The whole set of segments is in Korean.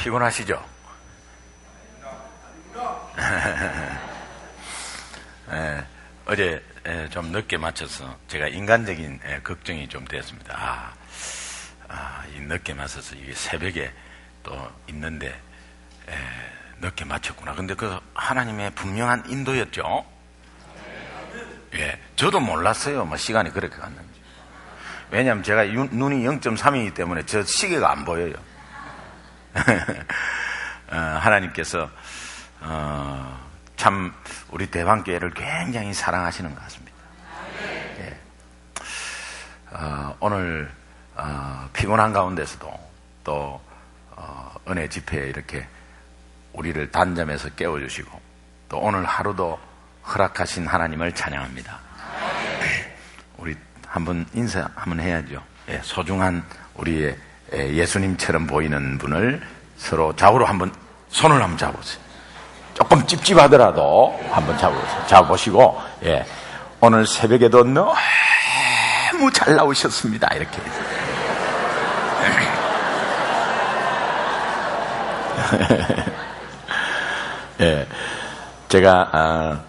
피곤하시죠? 어제 좀 늦게 맞춰서 제가 인간적인 걱정이 좀 됐습니다. 이 늦게 맞춰서 이게 새벽에 또 있는데 늦게 맞췄구나. 근데 그 하나님의 분명한 인도였죠. 예, 저도 몰랐어요. 뭐 시간이 그렇게 갔는지. 왜냐하면 제가 눈이 0.3이기 때문에 저 시계가 안 보여요. 하나님께서 참 우리 대방교회를 굉장히 사랑하시는 것 같습니다. 예. 오늘 피곤한 가운데서도 또 은혜 집회에 이렇게 우리를 단잠에서 깨워주시고 또 오늘 하루도 허락하신 하나님을 찬양합니다. 우리 한번 인사 한번 해야죠. 예, 소중한 우리의 예수님처럼 보이는 분을 서로 좌우로 한번 손을 한번 잡으세요. 조금 찝찝하더라도 한번 잡으세요. 잡으시고, 예, 오늘 새벽에도 너무 잘 나오셨습니다. 이렇게. 예, 제가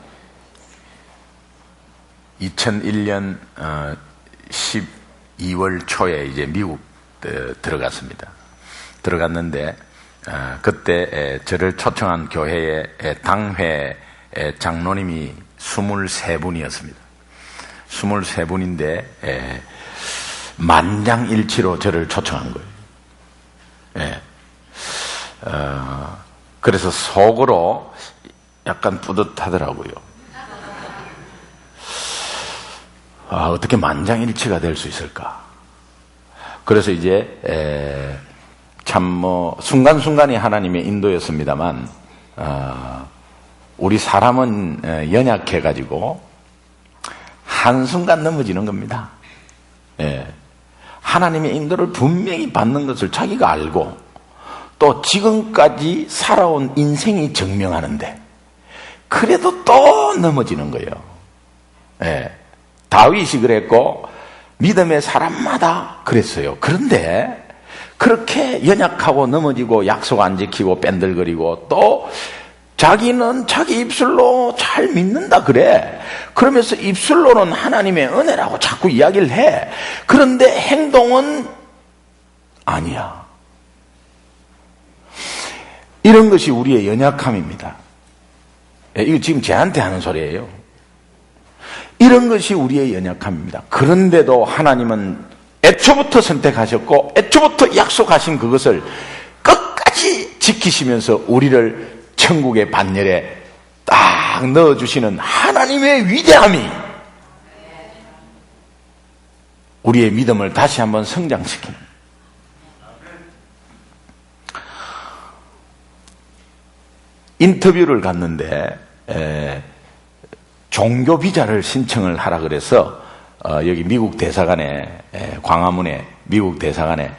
2001년 12월 초에 이제 미국 들어갔습니다. 들어갔는데 그때 저를 초청한 교회의 당회 장로님이 23분이었습니다. 23분인데 만장일치로 저를 초청한 거예요. 예. 그래서 속으로 약간 뿌듯하더라고요. 어떻게 만장일치가 될 수 있을까? 그래서 이제 참 순간순간이 하나님의 인도였습니다만 우리 사람은 연약해가지고 한순간 넘어지는 겁니다. 예. 하나님의 인도를 분명히 받는 것을 자기가 알고 또 지금까지 살아온 인생이 증명하는데 그래도 또 넘어지는 거예요. 예. 다윗이 그랬고 믿음의 사람마다 그랬어요. 그런데 그렇게 연약하고 넘어지고 약속 안 지키고 뺀들거리고 또 자기는 자기 입술로 잘 믿는다 그래. 그러면서 입술로는 하나님의 은혜라고 자꾸 이야기를 해. 그런데 행동은 아니야. 이런 것이 우리의 연약함입니다. 이거 지금 저한테 하는 소리예요. 이런 것이 우리의 연약함입니다. 그런데도 하나님은 애초부터 선택하셨고 애초부터 약속하신 그것을 끝까지 지키시면서 우리를 천국의 반열에 딱 넣어주시는 하나님의 위대함이 우리의 믿음을 다시 한번 성장시키는, 인터뷰를 갔는데 종교 비자를 신청을 하라 그래서 여기 미국 대사관에, 광화문에 미국 대사관에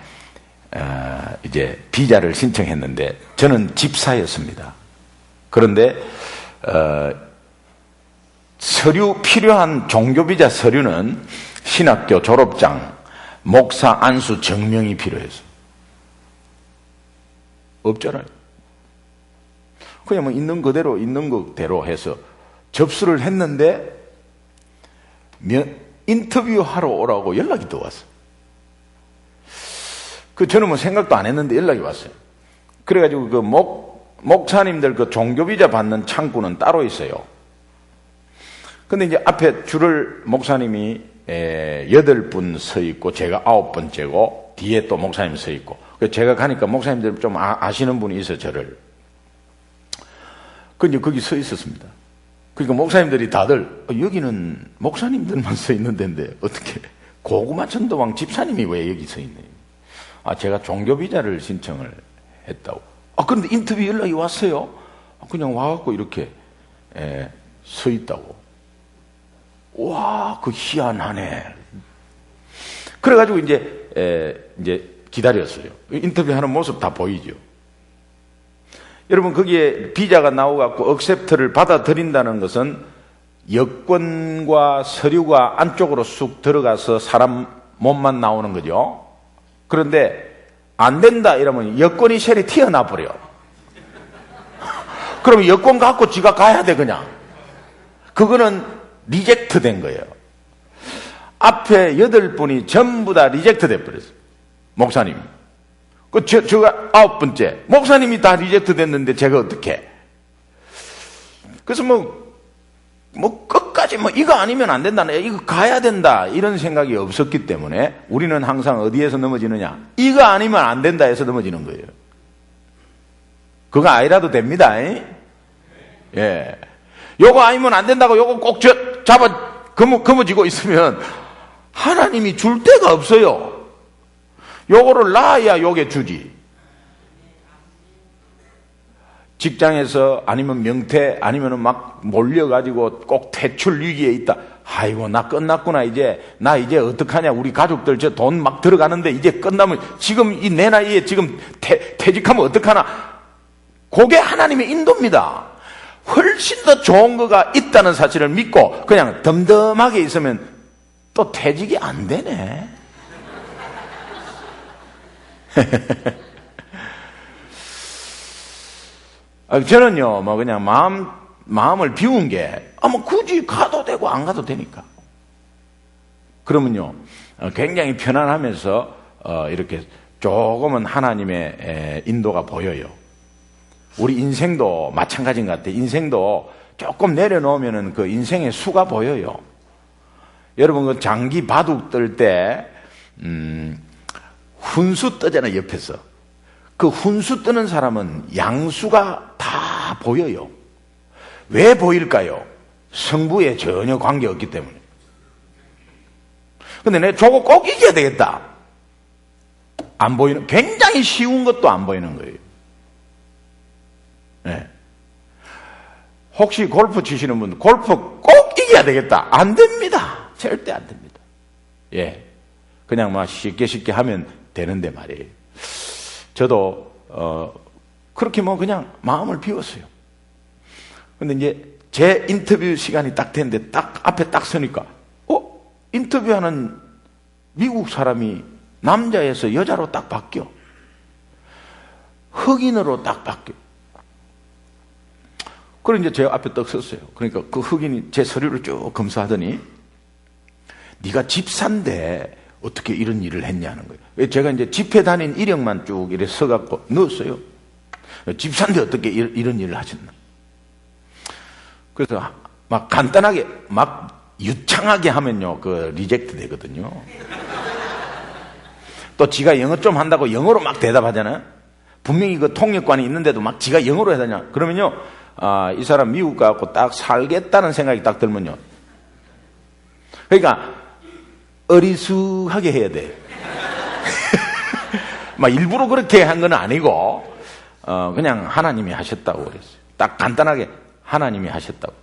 이제 비자를 신청했는데 저는 집사였습니다. 그런데 서류, 필요한 종교 비자 서류는 신학교 졸업장, 목사 안수 증명이 필요해서 없잖아요. 그냥 뭐 있는 그대로 있는 그대로 해서 접수를 했는데 인터뷰하러 오라고 연락이 또 왔어요. 저는 뭐 생각도 안 했는데 연락이 왔어요. 그래가지고 목사님들 종교비자 받는 창구는 따로 있어요. 근데 이제 앞에 줄을 목사님이 8분 서 있고 제가 9번째고 뒤에 또 목사님 서 있고, 제가 가니까 목사님들 좀 아시는 분이 있어요, 저를. 근데 거기 서 있었습니다. 그러니까 목사님들이 다들 여기는 목사님들만 서 있는 데인데 어떻게 고구마 전도왕 집사님이 왜 여기 서 있네? 제가 종교비자를 신청을 했다고. 그런데 인터뷰 연락이 왔어요. 그냥 와갖고 이렇게 서 있다고. 와, 희한하네. 그래가지고 이제 기다렸어요. 인터뷰하는 모습 다 보이죠. 여러분, 거기에 비자가 나오갖고 억셉트를 받아들인다는 것은 여권과 서류가 안쪽으로 쑥 들어가서 사람 몸만 나오는 거죠. 그런데 안 된다 이러면 여권이 셀이 튀어나 버려. 그럼 여권 갖고 지가 가야 돼 그냥. 그거는 리젝트 된 거예요. 앞에 8분이 전부 다 리젝트 돼 버렸어요. 목사님. 제가 9번째. 목사님이 다 리젝트 됐는데 제가 어떻게? 그래서 끝까지 이거 아니면 안 된다. 이거 가야 된다. 이런 생각이 없었기 때문에 우리는 항상 어디에서 넘어지느냐? 이거 아니면 안 된다 해서 넘어지는 거예요. 그거 아니라도 됩니다. 예. 요거 아니면 안 된다고 요거 꼭 거머쥐고 있으면 하나님이 줄 데가 없어요. 요거를 놔야 요게 주지. 직장에서 아니면 명퇴 아니면 막 몰려가지고 꼭 퇴출 위기에 있다. 아이고 나 끝났구나 나 이제 어떡하냐. 우리 가족들 저 돈 막 들어가는데 이제 끝나면 지금 내 나이에 지금 퇴직하면 어떡하나. 그게 하나님의 인도입니다. 훨씬 더 좋은 거가 있다는 사실을 믿고 그냥 덤덤하게 있으면 또 퇴직이 안 되네. 저는요, 그냥 마음을 비운 게, 굳이 가도 되고 안 가도 되니까. 그러면요, 굉장히 편안하면서, 이렇게 조금은 하나님의 인도가 보여요. 우리 인생도 마찬가지인 것 같아요. 인생도 조금 내려놓으면은 그 인생의 수가 보여요. 여러분, 그 장기 바둑 뜰 때, 훈수 뜨잖아요, 옆에서. 그 훈수 뜨는 사람은 양수가 다 보여요. 왜 보일까요? 승부에 전혀 관계없기 때문에. 근데 내가 저거 꼭 이겨야 되겠다. 안 보이는, 굉장히 쉬운 것도 안 보이는 거예요. 네. 혹시 골프 치시는 분, 골프 꼭 이겨야 되겠다. 안 됩니다. 절대 안 됩니다. 예. 그냥 쉽게 하면 되는데 말이에요. 저도, 그렇게 그냥 마음을 비웠어요. 근데 이제 제 인터뷰 시간이 딱 됐는데 앞에 딱 서니까, 인터뷰하는 미국 사람이 남자에서 여자로 딱 바뀌어. 흑인으로 딱 바뀌어. 그래 이제 제 앞에 딱 섰어요. 그러니까 그 흑인이 제 서류를 쭉 검사하더니, 네가 집사인데 어떻게 이런 일을 했냐는 거예요. 제가 이제 집회 다닌 이력만 쭉 이렇게 써갖고 넣었어요. 집사인데 어떻게 이런 일을 하셨나. 그래서 막 간단하게, 막 유창하게 하면요, 그 리젝트 되거든요. 또 지가 영어 좀 한다고 영어로 막 대답하잖아요. 분명히 그 통역관이 있는데도 막 지가 영어로 해야 되냐. 그러면요, 이 사람 미국 가고 딱 살겠다는 생각이 딱 들면요. 그러니까, 어리숙하게 해야 돼. 막 일부러 그렇게 한 건 아니고, 그냥 하나님이 하셨다고 그랬어요. 딱 간단하게 하나님이 하셨다고.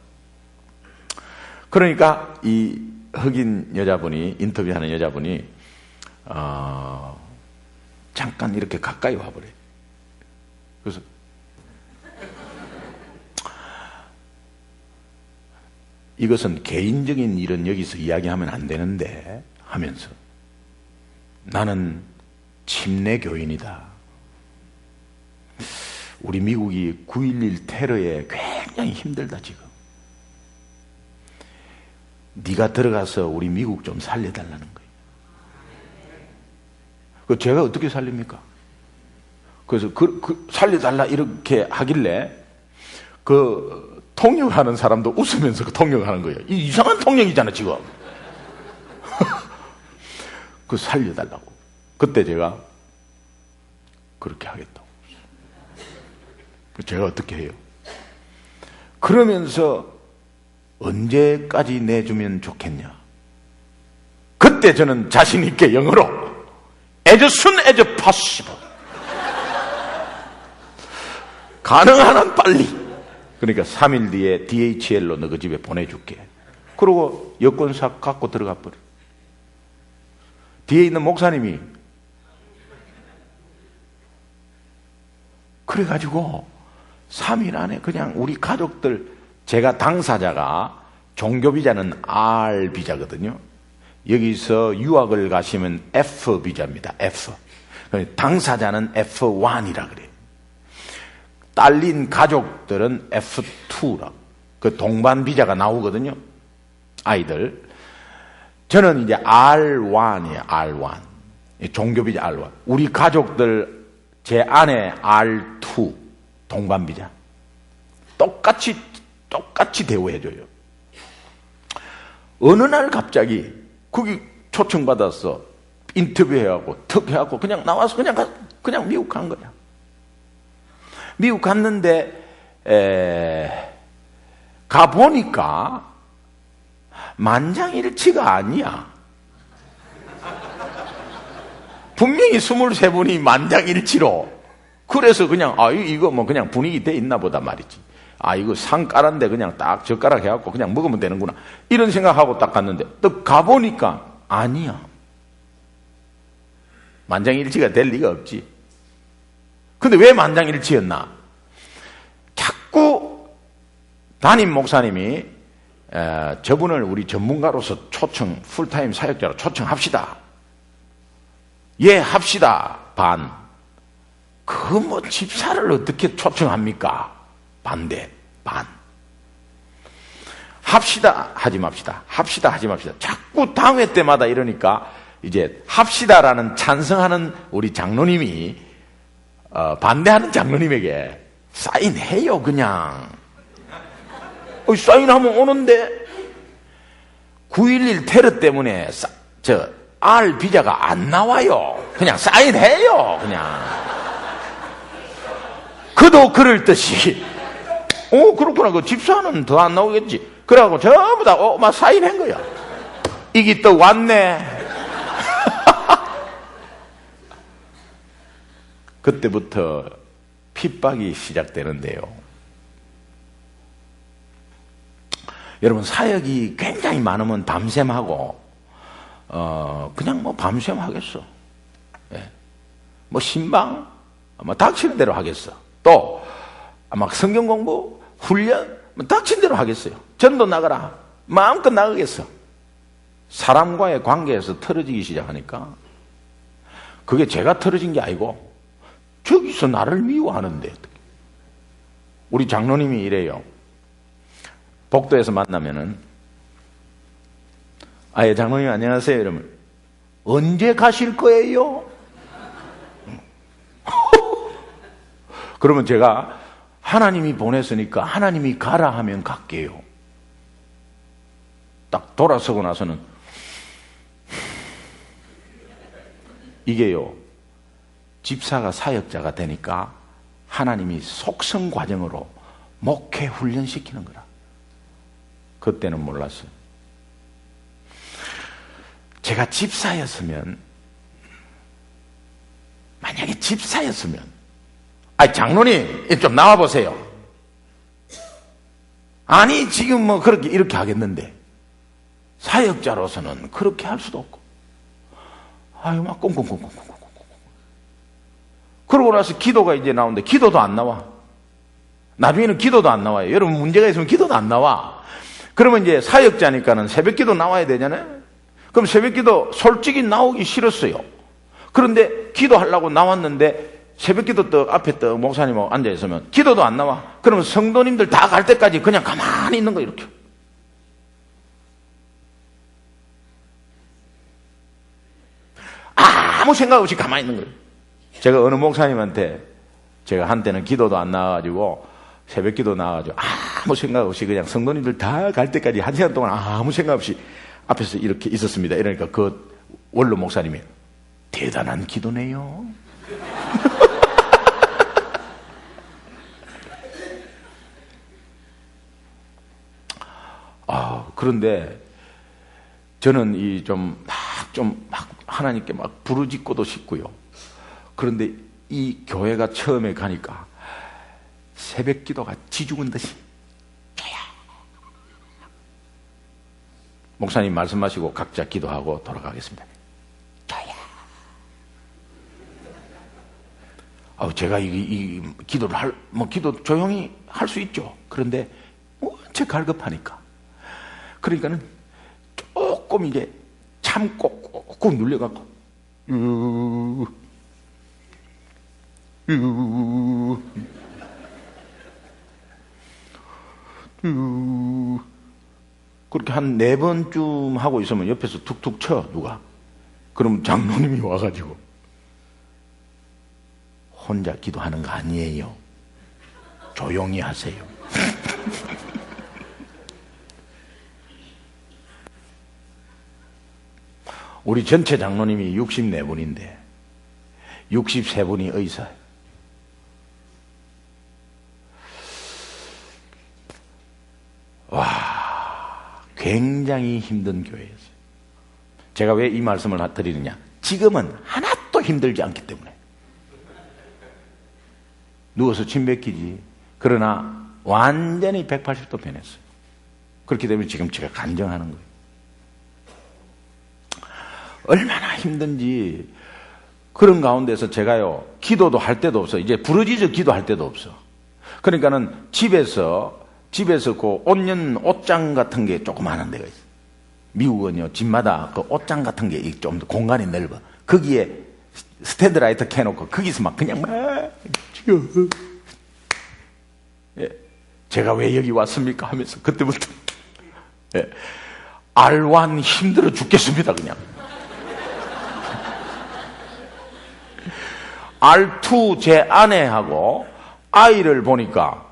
그러니까 이 흑인 여자분이, 인터뷰하는 여자분이, 잠깐 이렇게 가까이 와버려요. 그래서, 이것은 개인적인 일은 여기서 이야기하면 안 되는데, 하면서 나는 침례 교인이다. 우리 미국이 9.11 테러에 굉장히 힘들다 지금. 네가 들어가서 우리 미국 좀 살려달라는 거예요. 그 제가 어떻게 살립니까? 그래서 살려달라 이렇게 하길래 그 통역하는 사람도 웃으면서 그 통역하는 거예요. 이 이상한 통역이잖아 지금. 그 살려달라고. 그때 제가 그렇게 하겠다고. 제가 어떻게 해요? 그러면서 언제까지 내주면 좋겠냐? 그때 저는 자신 있게 영어로 as soon as possible. 가능한 한 빨리. 그러니까 3일 뒤에 DHL로 너 그 집에 보내줄게. 그러고 여권사 갖고 들어가 버려. 뒤에 있는 목사님이 그래가지고 3일 안에 그냥 우리 가족들, 제가 당사자가 종교비자는 R 비자거든요. 여기서 유학을 가시면 F 비자입니다. F. 당사자는 F1이라 그래요. 딸린 가족들은 F2라. 그 동반 비자가 나오거든요. 아이들. 저는 이제 R1이에요. R1. 종교 비자 R1. 우리 가족들 제 아내 R2 동반 비자. 똑같이 대우해줘요. 어느 날 갑자기 거기 초청받았어. 인터뷰해갖고 턱 해갖고 그냥 나와서 그냥 미국 간 거야. 미국 갔는데 가보니까 만장일치가 아니야. 분명히 23분이 만장일치로. 그래서 그냥 이거 뭐 그냥 분위기 돼 있나 보다 말이지. 이거 상 깔았는데 그냥 딱 젓가락 해갖고 그냥 먹으면 되는구나. 이런 생각하고 딱 갔는데 또 가보니까 아니야. 만장일치가 될 리가 없지. 근데 왜 만장일치였나? 자꾸 담임 목사님이 저분을 우리 전문가로서 초청, 풀타임 사역자로 초청합시다. 예, 합시다. 반. 그 뭐 집사를 어떻게 초청합니까? 반대. 반. 합시다. 하지 맙시다. 합시다. 하지 맙시다. 자꾸 당회 때마다 이러니까 이제 합시다라는 찬성하는 우리 장로님이 반대하는 장로님에게 사인해요 그냥. 사인하면 오는데 9.11 테러 때문에 R 비자가 안 나와요. 그냥 사인해요 그냥. 그도 그럴 듯이 그렇구나. 그 집사는 더 안 나오겠지. 그래갖고 전부 다 막 사인한 거야. 이게 또 왔네. 그때부터 핍박이 시작되는데요. 여러분 사역이 굉장히 많으면 밤샘 하고 그냥 뭐 밤샘 하겠어. 예. 뭐 신방 뭐 닥치는 대로 하겠어. 또 막 성경 공부 훈련 뭐 닥친 대로 하겠어요. 전도 나가라 마음껏 나가겠어. 사람과의 관계에서 틀어지기 시작하니까 그게 제가 틀어진 게 아니고 저기서 나를 미워하는데. 우리 장로님이 이래요. 복도에서 만나면은 예, 장로님 안녕하세요 이러면 언제 가실 거예요? 그러면 제가 하나님이 보냈으니까 하나님이 가라 하면 갈게요. 딱 돌아서고 나서는 이게요, 집사가 사역자가 되니까 하나님이 속성 과정으로 목회 훈련시키는 거라. 그때는 몰랐어요. 제가 집사였으면, 만약에 집사였으면, 장로님 좀 나와보세요. 아니 지금 뭐 그렇게 이렇게 하겠는데 사역자로서는 그렇게 할 수도 없고 막 꽁꽁꽁꽁꽁꽁. 그러고 나서 기도가 이제 나오는데 기도도 안 나와. 나중에는 기도도 안 나와요. 여러분 문제가 있으면 기도도 안 나와. 그러면 이제 사역자니까는 새벽 기도 나와야 되잖아요. 그럼 새벽 기도 솔직히 나오기 싫었어요. 그런데 기도하려고 나왔는데 새벽 기도 또 앞에 또 목사님하고 앉아있으면 기도도 안 나와. 그러면 성도님들 다 갈 때까지 그냥 가만히 있는 거 이렇게. 아무 생각 없이 가만히 있는 거예요. 제가 어느 목사님한테 제가 한때는 기도도 안 나와가지고 새벽 기도 나와가지고 아무 생각 없이 그냥 성도님들 다 갈 때까지 1시간 동안 아무 생각 없이 앞에서 이렇게 있었습니다. 이러니까 그 원로 목사님이 대단한 기도네요. 그런데 저는 막 하나님께 막 부르짖고도 싶고요. 그런데 이 교회가 처음에 가니까 새벽 기도가 지죽은 듯이 목사님 말씀하시고 각자 기도하고 돌아가겠습니다. 제가 이 기도를 기도 조용히 할 수 있죠. 그런데 원체 갈급하니까. 그러니까는 조금 이게 참고 꾹꾹 눌려갖고 그렇게 한 4번쯤 하고 있으면 옆에서 툭툭 쳐, 누가. 그럼 장로님이 와가지고, 혼자 기도하는 거 아니에요. 조용히 하세요. 우리 전체 장로님이 64분인데 63분이 의사예요. 와, 굉장히 힘든 교회였어요. 제가 왜 이 말씀을 드리느냐? 지금은 하나도 힘들지 않기 때문에. 누워서 침 뱉기지. 그러나 완전히 180도 변했어요. 그렇기 때문에 지금 제가 간증하는 거예요. 얼마나 힘든지. 그런 가운데서 제가요, 기도도 할 데도 없어. 이제 부르짖어 기도할 데도 없어. 그러니까는 집에서 그 옷장 같은 게 조그마한 데가 있어. 미국은요, 집마다 그 옷장 같은 게 좀 공간이 넓어. 거기에 스탠드 라이트 켜놓고 거기서 막 그냥 예, 제가 왜 여기 왔습니까? 하면서 그때부터 예, 알완 힘들어 죽겠습니다. 그냥 R2 제 아내하고 아이를 보니까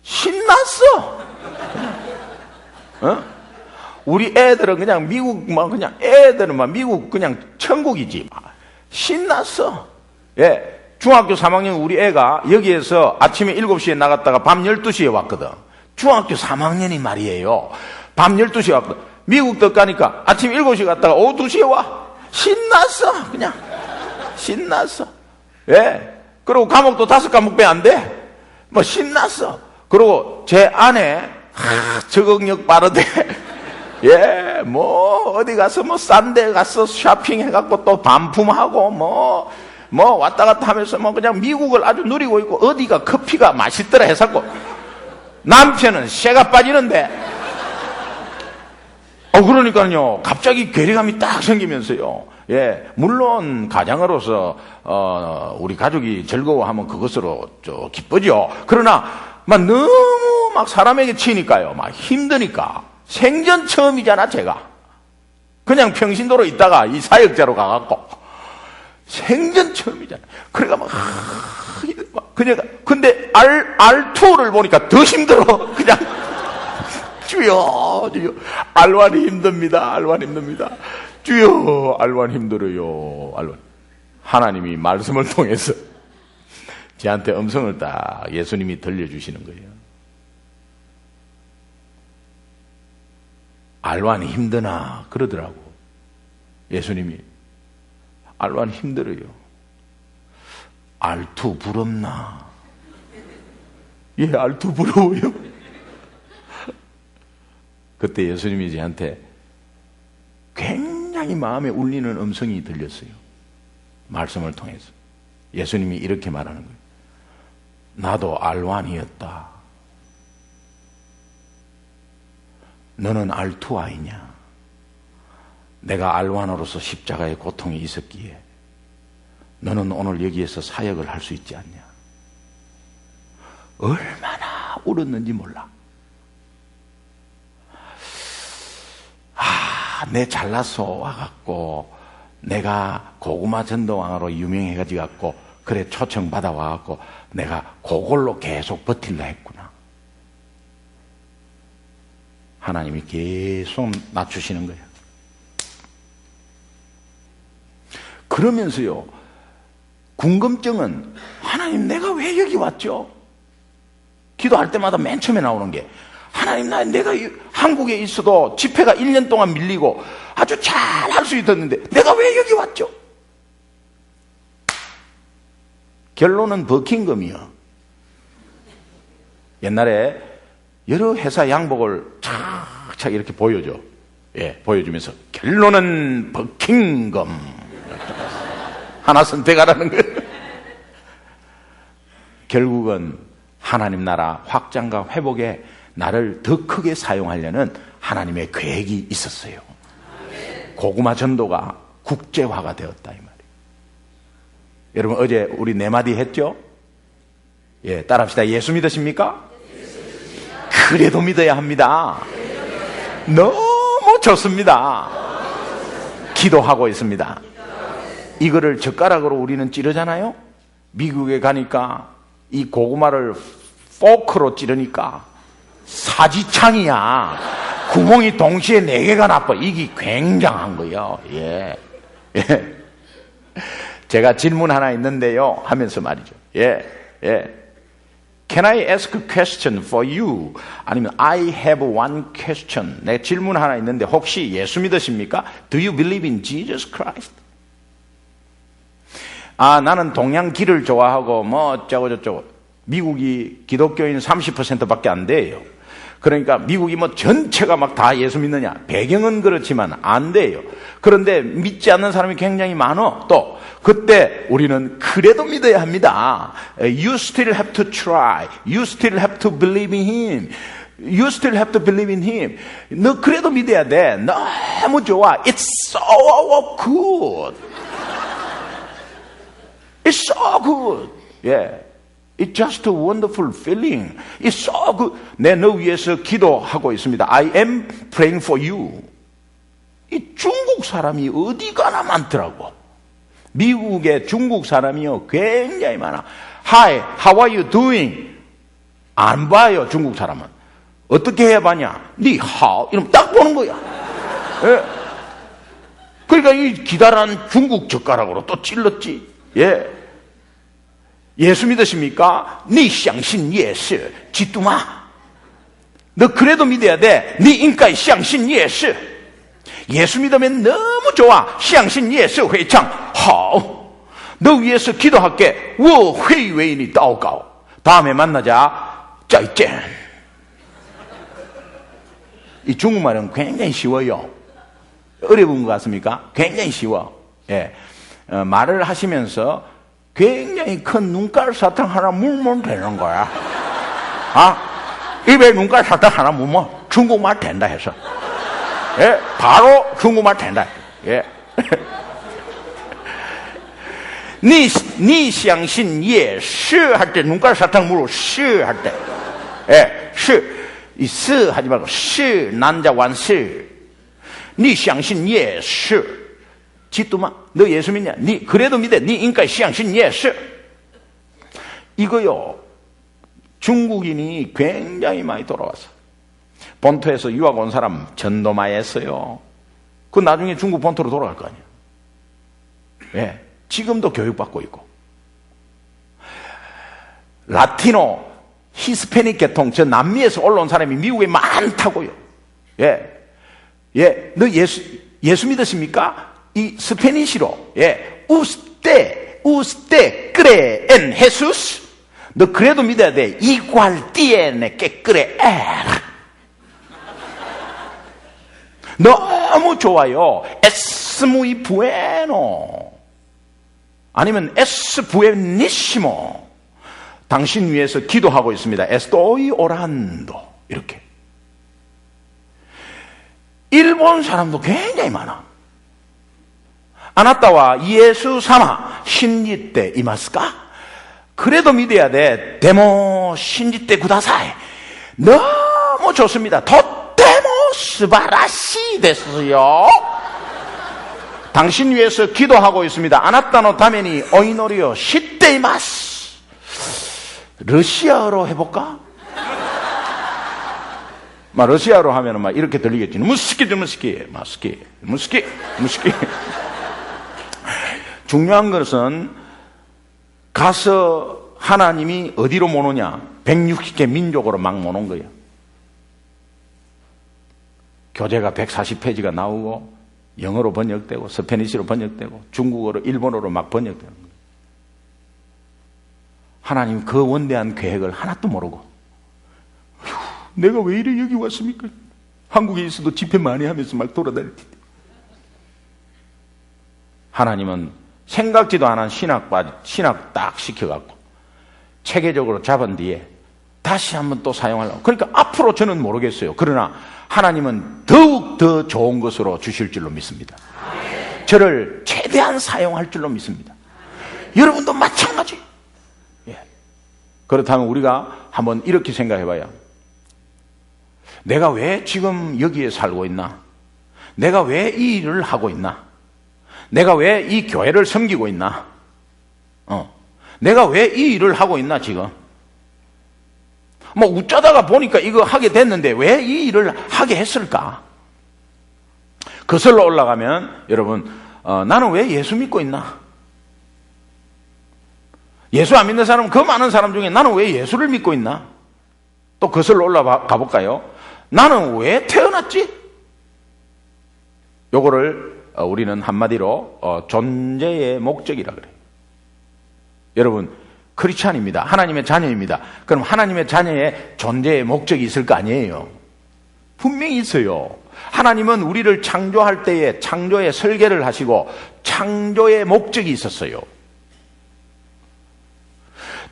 신났어. 어? 우리 애들은 그냥 미국 그냥 애들은 미국 그냥 천국이지. 신났어. 예. 중학교 3학년 우리 애가 여기에서 아침에 7시에 나갔다가 밤 12시에 왔거든. 중학교 3학년이 말이에요. 밤 12시에 왔거든. 미국 더 가니까 아침 7시에 갔다가 오후 2시에 와. 신났어. 그냥. 신났어. 예. 그리고 과목도 5과목 빼 안 돼. 신났어. 그리고 제 아내, 적응력 빠르대. 예, 어디 가서 싼 데 가서 쇼핑해갖고 또 반품하고 왔다 갔다 하면서 그냥 미국을 아주 누리고 있고, 어디가 커피가 맛있더라 해서고, 남편은 쇠가 빠지는데, 그러니까요, 갑자기 괴리감이 딱 생기면서요. 예, 물론 가장으로서 우리 가족이 즐거워하면 그것으로 기쁘죠. 그러나 너무 사람에게 치니까요, 힘드니까. 생전 처음이잖아, 제가. 그냥 평신도로 있다가 이 사역자로 가갖고 생전 처음이잖아. 그러니까 근데 R2를 보니까 더 힘들어. 그냥 주여 알완이 힘듭니다. 알완 힘듭니다. 주여 알완 힘들어요. 알완. 하나님이 말씀을 통해서 저한테 음성을 딱 예수님이 들려주시는 거예요. 알완이 힘드나 그러더라고. 예수님이 알완 힘들어요. R2 부럽나? 예, R2 부러워요. 그때 예수님이 저한테 굉장히 마음에 울리는 음성이 들렸어요. 말씀을 통해서. 예수님이 이렇게 말하는 거예요. 나도 알완이었다. 너는 R2 아니냐? 내가 알완으로서 십자가의 고통이 있었기에 너는 오늘 여기에서 사역을 할 수 있지 않냐? 얼마나 울었는지 몰라. 내 잘나서 와갖고 내가 고구마 전도왕으로 유명해가지고 그래 초청받아 와갖고 내가 그걸로 계속 버틸라 했구나. 하나님이 계속 낮추시는 거예요. 그러면서요, 궁금증은 하나님 내가 왜 여기 왔죠? 기도할 때마다 맨 처음에 나오는 게 하나님 내가 한국에 있어도 집회가 1년 동안 밀리고 아주 잘 할 수 있었는데 내가 왜 여기 왔죠? 결론은 버킹검이요. 옛날에 여러 회사 양복을 착착 이렇게 보여줘. 예, 보여주면서 결론은 버킹검. 하나 선택하라는 거예요. 결국은 하나님 나라 확장과 회복에 나를 더 크게 사용하려는 하나님의 계획이 있었어요. 고구마 전도가 국제화가 되었다 이 말이에요. 여러분 어제 우리 네 마디 했죠? 예, 따라합시다. 예수 믿으십니까? 그래도 믿어야 합니다. 너무 좋습니다. 기도하고 있습니다. 이거를 젓가락으로 우리는 찌르잖아요. 미국에 가니까 이 고구마를 포크로 찌르니까 사지창이야. 구멍이 동시에 4개가 나빠. 이게 굉장한 거예요. 예. 예. 제가 질문 하나 있는데요 하면서 말이죠. 예. Can I ask a question for you? 아니면 I have one question. 내 질문 하나 있는데 혹시 예수 믿으십니까? Do you believe in Jesus Christ? 아, 나는 동양 길을 좋아하고 뭐 어쩌고 저쩌고. 미국이 기독교인 30%밖에 안 돼요. 그러니까 미국이 뭐 전체가 막 다 예수 믿느냐? 배경은 그렇지만 안 돼요. 그런데 믿지 않는 사람이 굉장히 많어. 또 그때 우리는 그래도 믿어야 합니다. You still have to try. You still have to believe in Him. You still have to believe in Him. 너 그래도 믿어야 돼. 너무 좋아. It's so good. It's so good. Yeah. It's just a wonderful feeling. It's so good. 너 위해서 기도하고 있습니다. I am praying for you. 이 중국 사람이 어디 가나 많더라고. 미국에 중국 사람이요 굉장히 많아. Hi, how are you doing? 안 봐요, 중국 사람은. 어떻게 해야 봐냐? 니 하오 이러면 딱 보는 거야. 예. 그러니까 이 기다란 중국 젓가락으로 또 찔렀지. 예. 예수 믿으십니까? 니相信耶稣 基督吗? 너 그래도 믿어야 돼. 니应该相信耶稣. 예수 믿으면 너무 좋아. 相信耶稣会唱好. 너 위해서 기도할게. 我会为你祷告. 다음에 만나자. 再见. 이 중국말은 굉장히 쉬워요. 어려운 것 같습니까? 굉장히 쉬워. 예. 말을 하시면서 굉장히 큰 눈깔 사탕 하나 물면 되는 거야. 아, 입에 눈깔 사탕 하나 물면 중국말 된다 해서. 예, 바로 중국말 된다. 예. 你相信耶稣할 때 눈깔 사탕 물어 시 할 때. 예, 시. 이 스 하지 말고 시 남자 완시. 你相信耶稣 지도마, 너 예수 믿냐? 니 그래도 믿어. 니 인가相信 예수. 이거요. 중국인이 굉장히 많이 돌아왔어. 본토에서 유학 온 사람 전도 많이 했어요. 그 나중에 중국 본토로 돌아갈 거 아니야. 예. 지금도 교육받고 있고. 라티노, 히스패닉 계통, 저 남미에서 올라온 사람이 미국에 많다고요. 예. 예. 너 예수 믿으십니까? 이 스페니시로, 예, usted cree en Jesús? 너 그래도 믿어야 돼. igual tiene que creer. 너무 좋아요. Es muy bueno. 아니면 es buenísimo. 당신 위해서 기도하고 있습니다. Estoy orando. 이렇게. 일본 사람도 굉장히 많아. 아나타와 예수 사마 신지때 이마스까? 그래도 믿어야 돼. 데모 신지때 구다사이. 너무 좋습니다. 도테모 스바라시 됐어요. 당신 위해서 기도하고 있습니다. 아나타노 타메니 오이노리요 시때 이마스. 러시아어로 해볼까? 러시아어로 하면은 막 이렇게 들리겠지. 무스키. 중요한 것은 가서 하나님이 어디로 모으냐? 160개 민족으로 막 모는 거예요. 교재가 140페이지가 나오고 영어로 번역되고 스페니시로 번역되고 중국어로 일본어로 막 번역되는 거예요. 하나님 그 원대한 계획을 하나도 모르고 내가 왜 이래 여기 왔습니까? 한국에 있어도 집회 많이 하면서 막 돌아다닐 텐데. 하나님은 생각지도 않은 신학 딱 시켜갖고 체계적으로 잡은 뒤에 다시 한번 또 사용하려고. 그러니까 앞으로 저는 모르겠어요. 그러나 하나님은 더욱 더 좋은 것으로 주실 줄로 믿습니다. 저를 최대한 사용할 줄로 믿습니다. 여러분도 마찬가지. 예. 그렇다면 우리가 한번 이렇게 생각해 봐요. 내가 왜 지금 여기에 살고 있나? 내가 왜 이 일을 하고 있나? 내가 왜 이 교회를 섬기고 있나? 내가 왜 이 일을 하고 있나 지금? 뭐 웃자다가 보니까 이거 하게 됐는데 왜 이 일을 하게 했을까? 거슬러 올라가면 여러분 나는 왜 예수 믿고 있나? 예수 안 믿는 사람은 그 많은 사람 중에 나는 왜 예수를 믿고 있나? 또 거슬러 올라가 볼까요? 나는 왜 태어났지? 요거를 우리는 한마디로 존재의 목적이라 그래요. 여러분 크리스찬입니다. 하나님의 자녀입니다. 그럼 하나님의 자녀의 존재의 목적이 있을 거 아니에요? 분명히 있어요. 하나님은 우리를 창조할 때에 창조의 설계를 하시고 창조의 목적이 있었어요.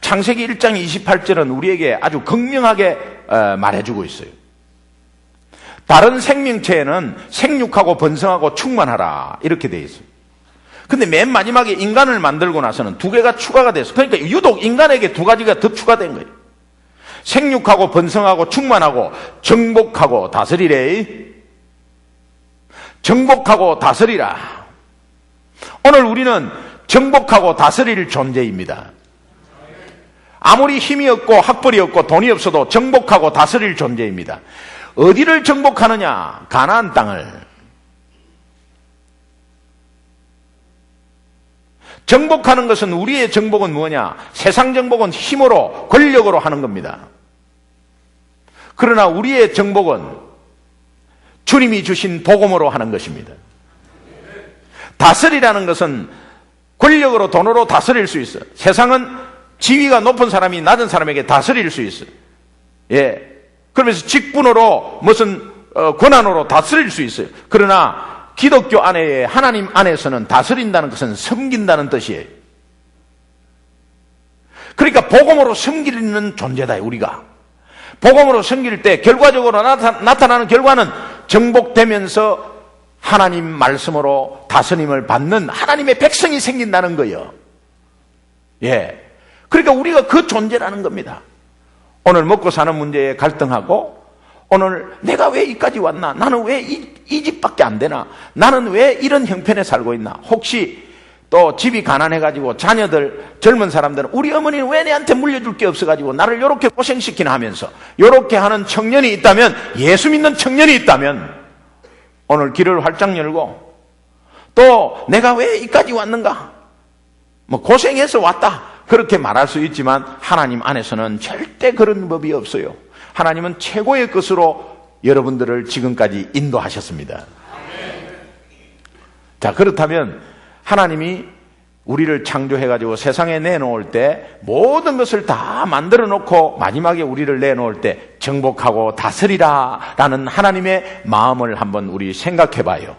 창세기 1장 28절은 우리에게 아주 극명하게 말해주고 있어요. 다른 생명체에는 생육하고 번성하고 충만하라 이렇게 되어 있어요. 근데 맨 마지막에 인간을 만들고 나서는 두 개가 추가가 됐어. 그러니까 유독 인간에게 두 가지가 더 추가된 거예요. 생육하고 번성하고 충만하고 정복하고 다스리래. 정복하고 다스리라. 오늘 우리는 정복하고 다스릴 존재입니다. 아무리 힘이 없고 학벌이 없고 돈이 없어도 정복하고 다스릴 존재입니다. 어디를 정복하느냐? 가나안 땅을. 정복하는 것은 우리의 정복은 뭐냐? 세상 정복은 힘으로 권력으로 하는 겁니다. 그러나 우리의 정복은 주님이 주신 복음으로 하는 것입니다. 다스리라는 것은 권력으로 돈으로 다스릴 수 있어요. 세상은 지위가 높은 사람이 낮은 사람에게 다스릴 수 있어요. 예. 그러면서 직분으로 무슨 권한으로 다스릴 수 있어요. 그러나 기독교 안에 하나님 안에서는 다스린다는 것은 섬긴다는 뜻이에요. 그러니까 복음으로 섬기는 존재다 우리가. 복음으로 섬길 때 결과적으로 나타나는 결과는 정복되면서 하나님 말씀으로 다스림을 받는 하나님의 백성이 생긴다는 거예요. 예. 그러니까 우리가 그 존재라는 겁니다. 오늘 먹고 사는 문제에 갈등하고 오늘 내가 왜 이까지 왔나? 나는 왜 이 집밖에 안 되나? 나는 왜 이런 형편에 살고 있나? 혹시 또 집이 가난해가지고 자녀들 젊은 사람들은 우리 어머니는 왜 내한테 물려줄 게 없어가지고 나를 이렇게 고생시키나 하면서 이렇게 하는 청년이 있다면, 예수 믿는 청년이 있다면 오늘 길을 활짝 열고 또 내가 왜 이까지 왔는가? 뭐 고생해서 왔다 그렇게 말할 수 있지만 하나님 안에서는 절대 그런 법이 없어요. 하나님은 최고의 것으로 여러분들을 지금까지 인도하셨습니다. 자, 그렇다면 하나님이 우리를 창조해가지고 세상에 내놓을 때 모든 것을 다 만들어 놓고 마지막에 우리를 내놓을 때 정복하고 다스리라 라는 하나님의 마음을 한번 우리 생각해 봐요.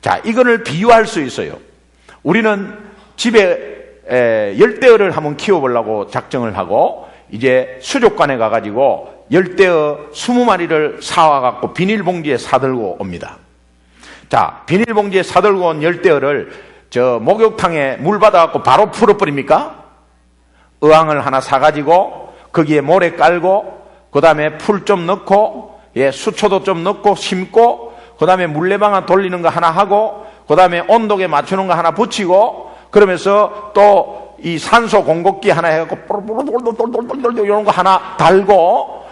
자, 이거를 비유할 수 있어요. 우리는 집에 열대어를 한번 키워보려고 작정을 하고 이제 수족관에 가가지고 열대어 20마리를 사와갖고 비닐봉지에 사들고 옵니다. 자, 비닐봉지에 사들고 온 열대어를 저 목욕탕에 물 받아갖고 바로 풀어버립니까? 의왕을 하나 사가지고 거기에 모래 깔고 그 다음에 풀 좀 넣고 수초도 좀 넣고 심고 그 다음에 물레방아 돌리는 거 하나 하고 그 다음에 온도계 맞추는 거 하나 붙이고 그러면서 또 이 산소 공급기 하나 해갖고 이런 거 하나 달고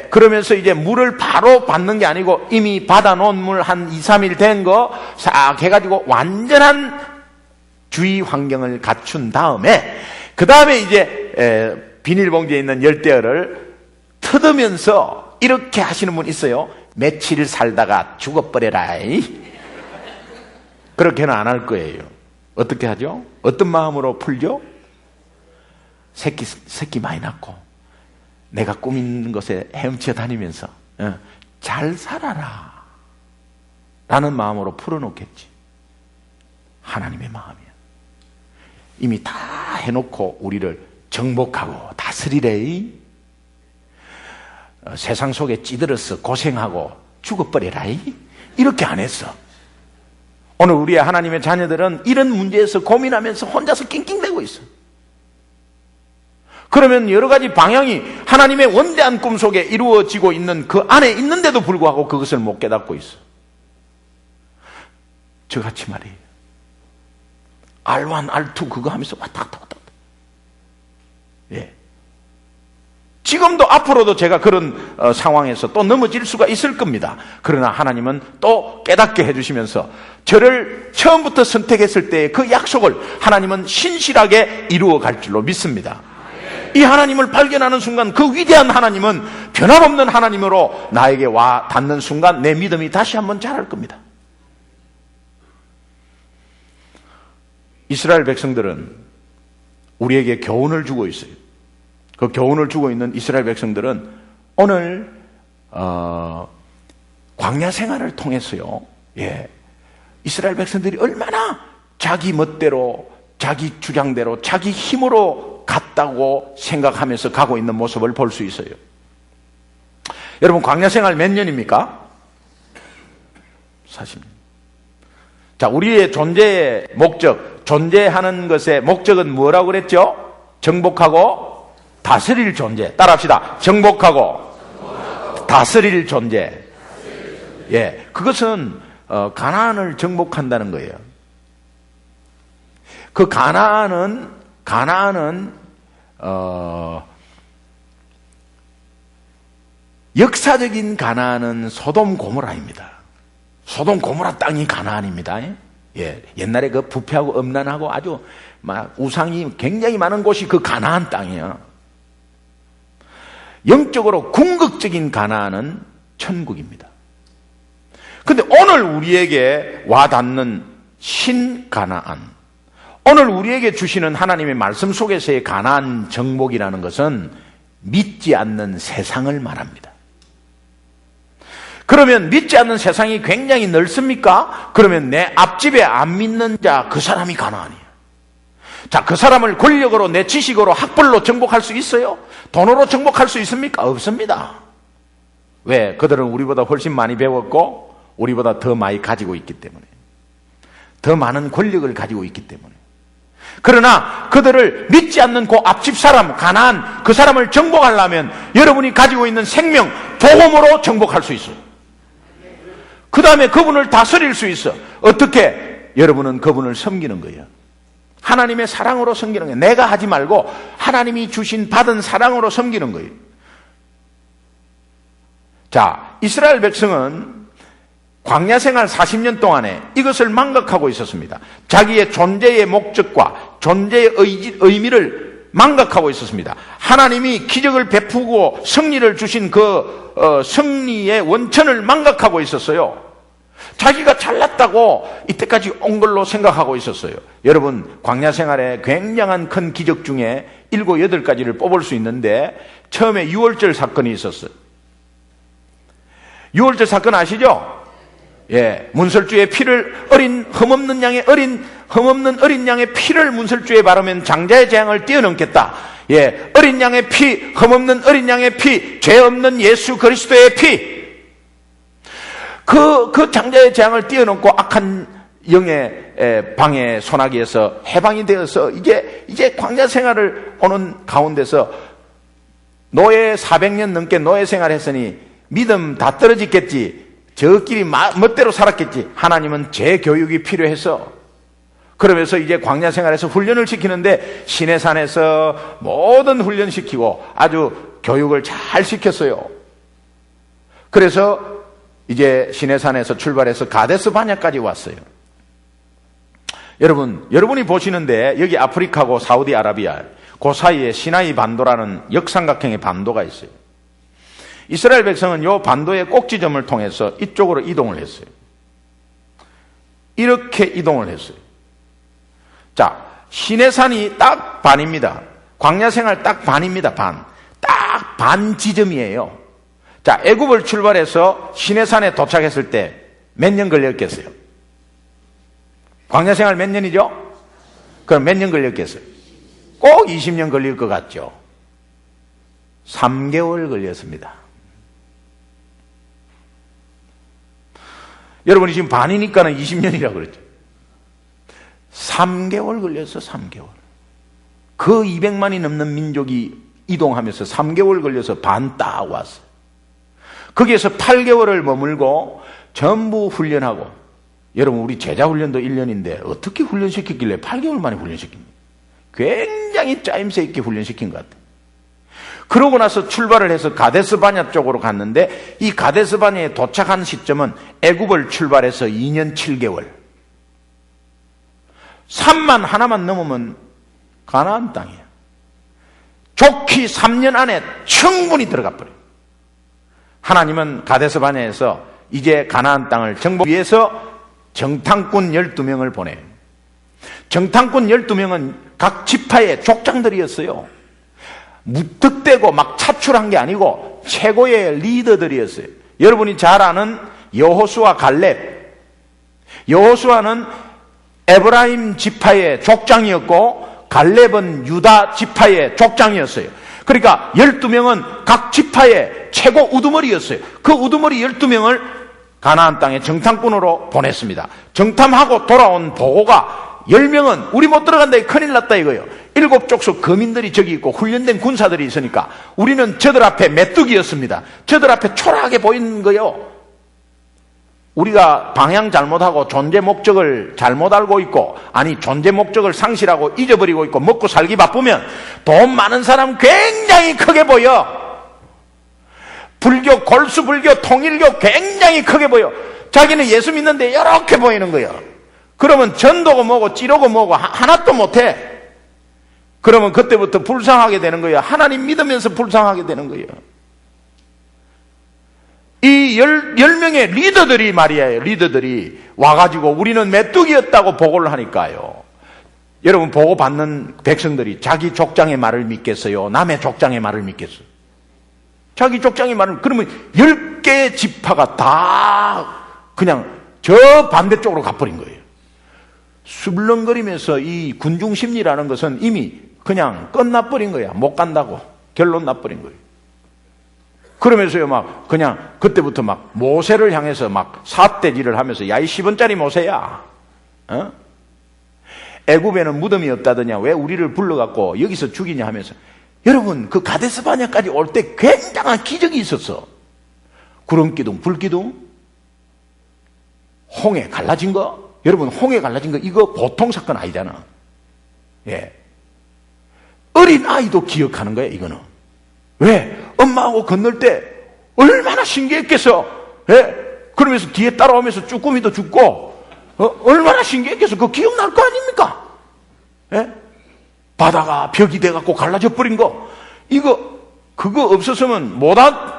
그러면서 이제 물을 바로 받는 게 아니고 이미 받아놓은 물 한 2, 3일 된 거 싹 해가지고 완전한 주의 환경을 갖춘 다음에 그 다음에 이제 비닐봉지에 있는 열대어를 뜯으면서 이렇게 하시는 분 있어요. 며칠 살다가 죽어버려라. 그렇게는 안 할 거예요. 어떻게 하죠? 어떤 마음으로 풀죠? 새끼 많이 낳고 내가 꾸민 곳에 헤엄쳐 다니면서 잘 살아라 라는 마음으로 풀어놓겠지. 하나님의 마음이야. 이미 다 해놓고 우리를 정복하고 다스리래. 세상 속에 찌들어서 고생하고 죽어버려라. 이렇게 안 했어. 오늘 우리의 하나님의 자녀들은 이런 문제에서 고민하면서 혼자서 낑낑대고 있어. 그러면 여러 가지 방향이 하나님의 원대한 꿈 속에 이루어지고 있는 그 안에 있는데도 불구하고 그것을 못 깨닫고 있어. 저같이 말이에요. R1, R2 그거 하면서 왔다 갔다 왔다 갔다. 예. 지금도 앞으로도 제가 그런 상황에서 또 넘어질 수가 있을 겁니다. 그러나 하나님은 또 깨닫게 해주시면서 저를 처음부터 선택했을 때의 그 약속을 하나님은 신실하게 이루어 갈 줄로 믿습니다. 이 하나님을 발견하는 순간 그 위대한 하나님은 변함없는 하나님으로 나에게 와 닿는 순간 내 믿음이 다시 한번 자랄 겁니다. 이스라엘 백성들은 우리에게 교훈을 주고 있어요. 그 교훈을 주고 있는 이스라엘 백성들은 오늘 광야 생활을 통해서요. 예. 이스라엘 백성들이 얼마나 자기 멋대로, 자기 주장대로, 자기 힘으로 갔다고 생각하면서 가고 있는 모습을 볼 수 있어요. 여러분, 광야 생활 몇 년입니까? 40년. 자, 우리의 존재의 목적, 존재하는 것의 목적은 뭐라고 그랬죠? 정복하고 다스릴 존재. 따라합시다. 정복하고 다스릴 존재. 예, 그것은 가나안을 정복한다는 거예요. 그 가나안은 역사적인 가나안은 소돔 고모라입니다. 소돔 고모라 땅이 가나안입니다. 예, 옛날에 그 부패하고 음란하고 아주 막 우상이 굉장히 많은 곳이 그 가나안 땅이에요. 영적으로 궁극적인 가나안은 천국입니다. 근데 오늘 우리에게 와닿는 신가나안, 오늘 우리에게 주시는 하나님의 말씀 속에서의 가나안 정복이라는 것은 믿지 않는 세상을 말합니다. 그러면 믿지 않는 세상이 굉장히 넓습니까? 그러면 내 앞집에 안 믿는 자, 그 사람이 가나안이에요. 자, 그 사람을 권력으로, 내 지식으로, 학벌로 정복할 수 있어요? 돈으로 정복할 수 있습니까? 없습니다. 왜? 그들은 우리보다 훨씬 많이 배웠고 우리보다 더 많이 가지고 있기 때문에, 더 많은 권력을 가지고 있기 때문에. 그러나 그들을 믿지 않는 그 앞집 사람, 가나안, 그 사람을 정복하려면 여러분이 가지고 있는 생명, 복음으로 정복할 수 있어요. 그 다음에 그분을 다스릴 수 있어. 어떻게? 여러분은 그분을 섬기는 거예요. 하나님의 사랑으로 섬기는 거예요. 내가 하지 말고 하나님이 주신 받은 사랑으로 섬기는 거예요. 자, 이스라엘 백성은 광야 생활 40년 동안에 이것을 망각하고 있었습니다. 자기의 존재의 목적과 존재의 의미를 망각하고 있었습니다. 하나님이 기적을 베푸고 승리를 주신 그 승리의 원천을 망각하고 있었어요. 자기가 잘났다고 이때까지 온 걸로 생각하고 있었어요. 여러분, 광야 생활에 굉장한 큰 기적 중에 7, 8가지를 뽑을 수 있는데 처음에 유월절 사건이 있었어요. 유월절 사건 아시죠? 예, 문설주의 피를 흠없는 어린 양의 피를 문설주에 바르면 장자의 재앙을 뛰어넘겠다. 예, 어린 양의 피, 흠없는 어린 양의 피, 죄 없는 예수 그리스도의 피. 그 장자의 재앙을 뛰어넘고 악한 영의 방해 소나기에서 해방이 되어서 이제 광야 생활을 오는 가운데서 노예 400년 넘게 노예 생활했으니 믿음 다 떨어지겠지. 저끼리 멋대로 살았겠지. 하나님은 재교육이 필요해서, 그러면서 이제 광야 생활에서 훈련을 시키는데 시내산에서 모든 훈련시키고 아주 교육을 잘 시켰어요. 그래서 이제 시내산에서 출발해서 가데스 바냐까지 왔어요. 여러분이 보시는데 여기 아프리카고 사우디아라비아 그 사이에 시나이 반도라는 역삼각형의 반도가 있어요. 이스라엘 백성은 이 반도의 꼭지점을 통해서 이쪽으로 이동을 했어요. 이렇게 이동을 했어요. 자, 시내산이 딱 반입니다. 광야 생활 딱 반입니다. 딱 반 지점이에요. 자, 애굽을 출발해서 시내산에 도착했을 때 몇 년 걸렸겠어요? 광야 생활 몇 년이죠? 그럼 몇 년 걸렸겠어요? 꼭 20년 걸릴 것 같죠? 3개월 걸렸습니다. 여러분이 지금 반이니까는 20년이라고 그랬죠. 3개월 걸렸어, 3개월. 그 200만이 넘는 민족이 이동하면서 3개월 걸려서 반 딱 왔어요. 거기에서 8개월을 머물고 전부 훈련하고, 여러분 우리 제자 훈련도 1년인데 어떻게 훈련시켰길래 8개월 만에 훈련시킵니까? 굉장히 짜임새 있게 훈련시킨 것 같아요. 그러고 나서 출발을 해서 가데스 바냐 쪽으로 갔는데, 이 가데스 바냐에 도착한 시점은 애굽을 출발해서 2년 7개월. 산만 하나만 넘으면 가나안 땅이에요. 좋게 3년 안에 충분히 들어가 버려요. 하나님은 가데스 바냐에서 이제 가나안 땅을 정복하기 위해서 정탐꾼 12명을 보내요. 정탐꾼 12명은 각 지파의 족장들이었어요. 무턱대고 막 차출한 게 아니고 최고의 리더들이었어요. 여러분이 잘 아는 여호수아 갈렙. 여호수아는 에브라임 지파의 족장이었고 갈렙은 유다 지파의 족장이었어요. 그러니까 12명은 각 지파의 최고 우두머리였어요. 그 우두머리 12명을 가나안 땅에 정탐꾼으로 보냈습니다. 정탐하고 돌아온 보고가 10명은 우리 못 들어간다, 큰일 났다 이거예요. 7족속 거민들이 저기 있고 훈련된 군사들이 있으니까 우리는 저들 앞에 메뚜기였습니다. 저들 앞에 초라하게 보이는 거예요. 우리가 방향 잘못하고 존재 목적을 잘못 알고 있고, 아니 존재 목적을 상실하고 잊어버리고 있고 먹고 살기 바쁘면 돈 많은 사람 굉장히 크게 보여. 불교, 골수불교, 통일교 굉장히 크게 보여. 자기는 예수 믿는데 이렇게 보이는 거예요. 그러면 전도고 뭐고 찌르고 뭐고 하나도 못해. 그러면 그때부터 불쌍하게 되는 거예요. 하나님 믿으면서 불쌍하게 되는 거예요. 이 10명의 리더들이 말이에요. 리더들이 와가지고 우리는 메뚜기였다고 보고를 하니까요. 여러분, 보고 받는 백성들이 자기 족장의 말을 믿겠어요? 남의 족장의 말을 믿겠어요? 자기 족장의 말을, 그러면 10개의 지파가 다 그냥 저 반대쪽으로 가버린 거예요. 술렁거리면서 이 군중심리라는 것은 이미 그냥 끝나버린 거야. 못 간다고 결론 나버린 거예요. 그러면서요, 막 그냥 그때부터 막 모세를 향해서 막 삿대질을 하면서, 야, 이 10원짜리 모세야, 어? 애굽에는 무덤이 없다더냐, 왜 우리를 불러갖고 여기서 죽이냐 하면서. 여러분, 그 가데스 바냐까지 올 때 굉장한 기적이 있었어. 구름기둥, 불기둥, 홍해 갈라진 거. 여러분, 홍해 갈라진 거 이거 보통 사건 아니잖아. 예. 어린 아이도 기억하는 거야, 이거는. 왜? 엄마하고 건널 때 얼마나 신기했겠어. 예? 그러면서 뒤에 따라오면서 쭈꾸미도 죽고, 얼마나 신기했겠어. 그거 기억날 거 아닙니까? 예? 바다가 벽이 돼갖고 갈라져 버린 거. 그거 없었으면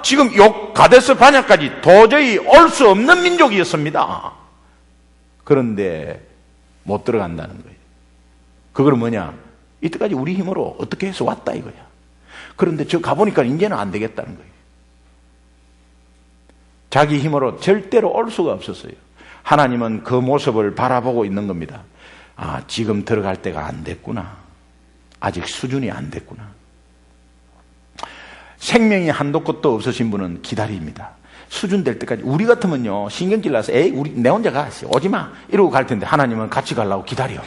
지금 요 가데스 바냐까지 도저히 올 수 없는 민족이었습니다. 그런데 못 들어간다는 거예요. 그걸 뭐냐? 이때까지 우리 힘으로 어떻게 해서 왔다 이거야. 그런데 저 가보니까 이제는 안 되겠다는 거예요. 자기 힘으로 절대로 올 수가 없었어요. 하나님은 그 모습을 바라보고 있는 겁니다. 아, 지금 들어갈 때가 안 됐구나. 아직 수준이 안 됐구나. 생명이 한도 끝도 없으신 분은 기다립니다. 수준 될 때까지. 우리 같으면요, 신경질 나서 에이, 내 혼자 가, 오지 마 이러고 갈 텐데, 하나님은 같이 가려고 기다려.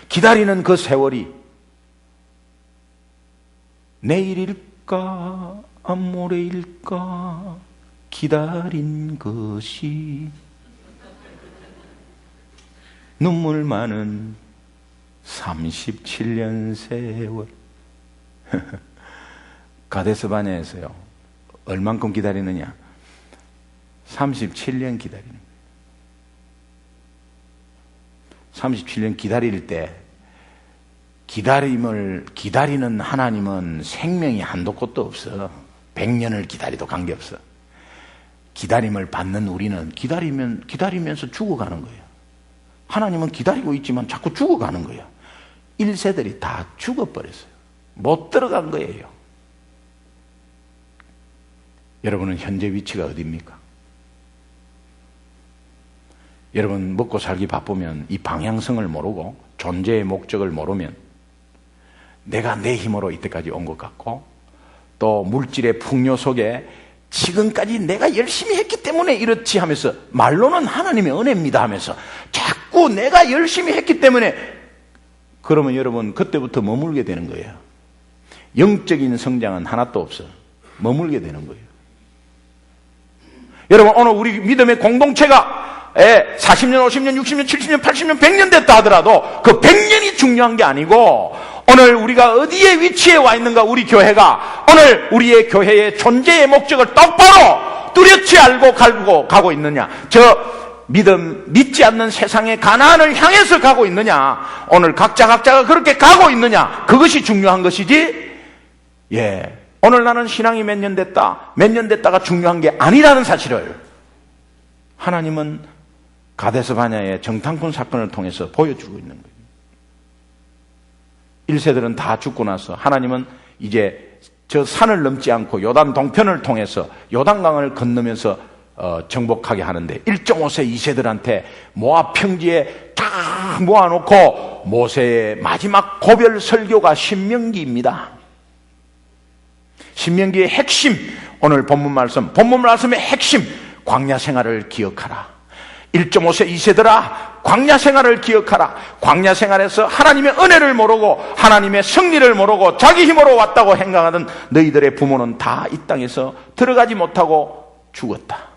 기다리는 그 세월이 내일일까 모레일까 기다린 것이 눈물 많은 37년 세월. 가데스 바냐에서요, 얼만큼 기다리느냐? 37년 기다리는 거예요. 37년 기다릴 때, 기다리는 하나님은 생명이 한도 끝도 없어. 100년을 기다리도 관계없어. 기다림을 받는 우리는 기다리면서 죽어가는 거예요. 하나님은 기다리고 있지만 자꾸 죽어가는 거예요. 1세들이 다 죽어버렸어요. 못 들어간 거예요. 여러분은 현재 위치가 어디입니까? 여러분, 먹고 살기 바쁘면 이 방향성을 모르고 존재의 목적을 모르면 내가 내 힘으로 이때까지 온 것 같고, 또 물질의 풍요 속에 지금까지 내가 열심히 했기 때문에 이렇지 하면서, 말로는 하나님의 은혜입니다 하면서 자꾸 결국 내가 열심히 했기 때문에, 그러면 여러분 그때부터 머물게 되는 거예요. 영적인 성장은 하나도 없어. 머물게 되는 거예요. 여러분, 오늘 우리 믿음의 공동체가 40년, 50년, 60년, 70년, 80년, 100년 됐다 하더라도 그 100년이 중요한 게 아니고, 오늘 우리가 어디에 위치해 와 있는가, 우리 교회가 오늘 우리의 교회의 존재의 목적을 똑바로 뚜렷이 알고 가고 있느냐, 저 믿지 않는 세상의 가나안을 향해서 가고 있느냐, 오늘 각자가 그렇게 가고 있느냐, 그것이 중요한 것이지, 오늘 나는 신앙이 몇 년 됐다가 중요한 게 아니라는 사실을 하나님은 가데스 바냐의 정탐꾼 사건을 통해서 보여주고 있는 거예요. 1세들은 다 죽고 나서 하나님은 이제 저 산을 넘지 않고 요단 동편을 통해서 요단강을 건너면서 정복하게 하는데, 1.5세 2세들한테 모압 평지에 다 모아놓고 모세의 마지막 고별 설교가 신명기입니다. 신명기의 핵심, 오늘 본문 말씀의 핵심, 광야 생활을 기억하라. 1.5세 2세들아, 광야 생활을 기억하라. 광야 생활에서 하나님의 은혜를 모르고 하나님의 승리를 모르고 자기 힘으로 왔다고 행동하던 너희들의 부모는 다 이 땅에서 들어가지 못하고 죽었다.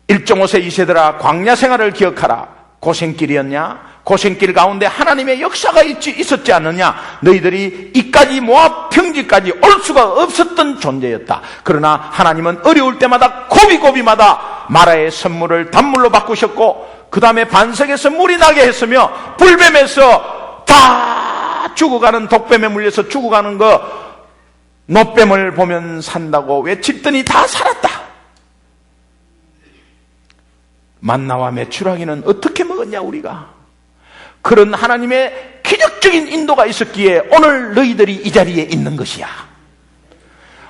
1.5세 2세들아, 광야 생활을 기억하라. 고생길이었냐? 고생길 가운데 하나님의 역사가 있었지 않느냐? 너희들이 이까지 모압 평지까지 올 수가 없었던 존재였다. 그러나 하나님은 어려울 때마다 고비고비마다 마라의 선물을 단물로 바꾸셨고, 그 다음에 반석에서 물이 나게 했으며, 불뱀에서 다 죽어가는, 독뱀에 물려서 죽어가는 노뱀을 보면 산다고 외쳤더니 다 살았다. 만나와 메추라기는 어떻게 먹었냐 우리가? 그런 하나님의 기적적인 인도가 있었기에 오늘 너희들이 이 자리에 있는 것이야.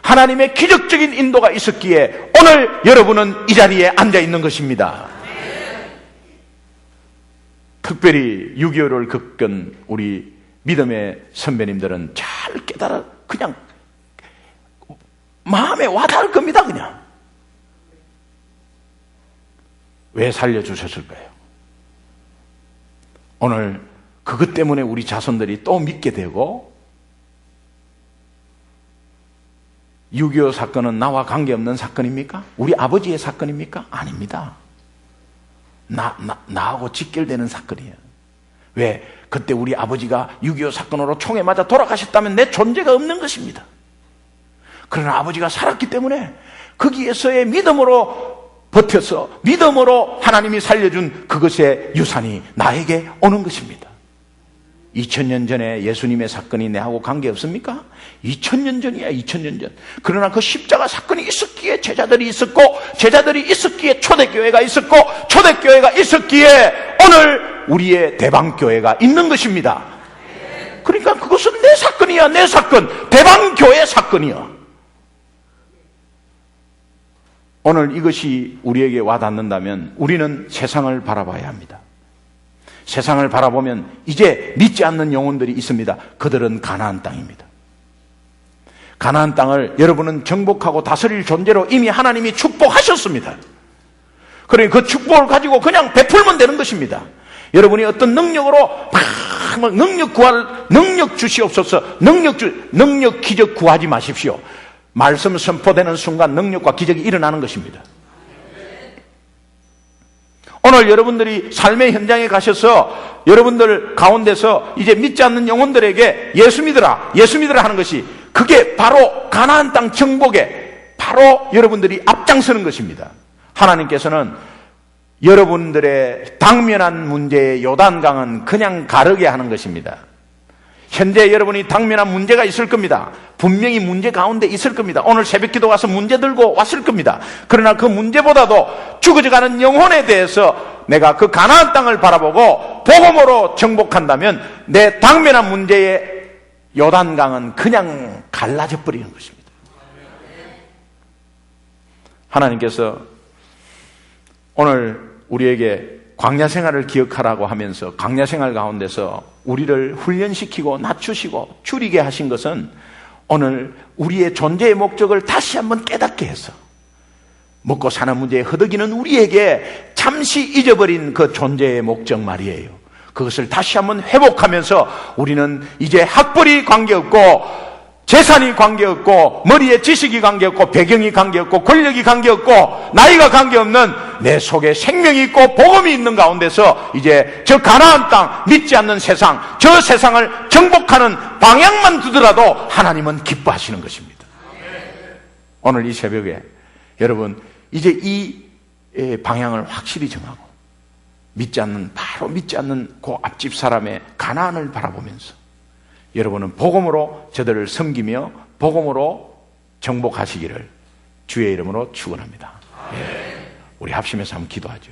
하나님의 기적적인 인도가 있었기에 오늘 여러분은 이 자리에 앉아 있는 것입니다. 특별히 6.25를 겪은 우리 믿음의 선배님들은 잘 깨달아, 그냥 마음에 와닿을 겁니다. 그냥 왜 살려주셨을까요? 오늘 그것 때문에 우리 자손들이 또 믿게 되고, 6.25 사건은 나와 관계없는 사건입니까? 우리 아버지의 사건입니까? 아닙니다. 나하고 직결되는 사건이에요. 왜? 그때 우리 아버지가 6.25 사건으로 총에 맞아 돌아가셨다면 내 존재가 없는 것입니다. 그러나 아버지가 살았기 때문에 거기에서의 믿음으로 버텨서, 믿음으로 하나님이 살려준 그것의 유산이 나에게 오는 것입니다. 2000년 전에 예수님의 사건이 내하고 관계없습니까? 2000년 전이야, 2000년 전. 그러나 그 십자가 사건이 있었기에 제자들이 있었고, 제자들이 있었기에 초대교회가 있었고, 초대교회가 있었기에 오늘 우리의 대방교회가 있는 것입니다. 그러니까 그것은 내 사건이야, 내 사건. 대방교회 사건이야. 오늘 이것이 우리에게 와닿는다면 우리는 세상을 바라봐야 합니다. 세상을 바라보면 이제 믿지 않는 영혼들이 있습니다. 그들은 가나안 땅입니다. 가나안 땅을 여러분은 정복하고 다스릴 존재로 이미 하나님이 축복하셨습니다. 그러니 그 축복을 가지고 그냥 베풀면 되는 것입니다. 여러분이 어떤 능력으로 막 능력 주시옵소서, 능력 기적 구하지 마십시오. 말씀 선포되는 순간 능력과 기적이 일어나는 것입니다. 오늘 여러분들이 삶의 현장에 가셔서 여러분들 가운데서 이제 믿지 않는 영혼들에게 예수 믿으라 하는 것이, 그게 바로 가나안 땅 정복에 바로 여러분들이 앞장서는 것입니다. 하나님께서는 여러분들의 당면한 문제의 요단강은 그냥 가르게 하는 것입니다. 현재 여러분이 당면한 문제가 있을 겁니다. 분명히 문제 가운데 있을 겁니다. 오늘 새벽기도 와서 문제 들고 왔을 겁니다. 그러나 그 문제보다도 죽어져가는 영혼에 대해서 내가 그 가나안 땅을 바라보고 복음으로 정복한다면 내 당면한 문제의 요단강은 그냥 갈라져 버리는 것입니다. 하나님께서 오늘 우리에게 광야 생활을 기억하라고 하면서 광야 생활 가운데서 우리를 훈련시키고 낮추시고 줄이게 하신 것은 오늘 우리의 존재의 목적을 다시 한번 깨닫게 해서 먹고 사는 문제에 허덕이는 우리에게 잠시 잊어버린 그 존재의 목적 말이에요. 그것을 다시 한번 회복하면서 우리는 이제 학벌이 관계없고 재산이 관계없고 머리에 지식이 관계없고 배경이 관계없고 권력이 관계없고 나이가 관계없는 내 속에 생명이 있고 복음이 있는 가운데서 이제 저 가나안 땅, 믿지 않는 세상, 저 세상을 정복하는 방향만 두더라도 하나님은 기뻐하시는 것입니다. 오늘 이 새벽에 여러분 이제 이 방향을 확실히 정하고 바로 믿지 않는 그 앞집 사람의 가나안을 바라보면서 여러분은 복음으로 저들을 섬기며 복음으로 정복하시기를 주의 이름으로 축원합니다. 우리 합심해서 한번 기도하죠.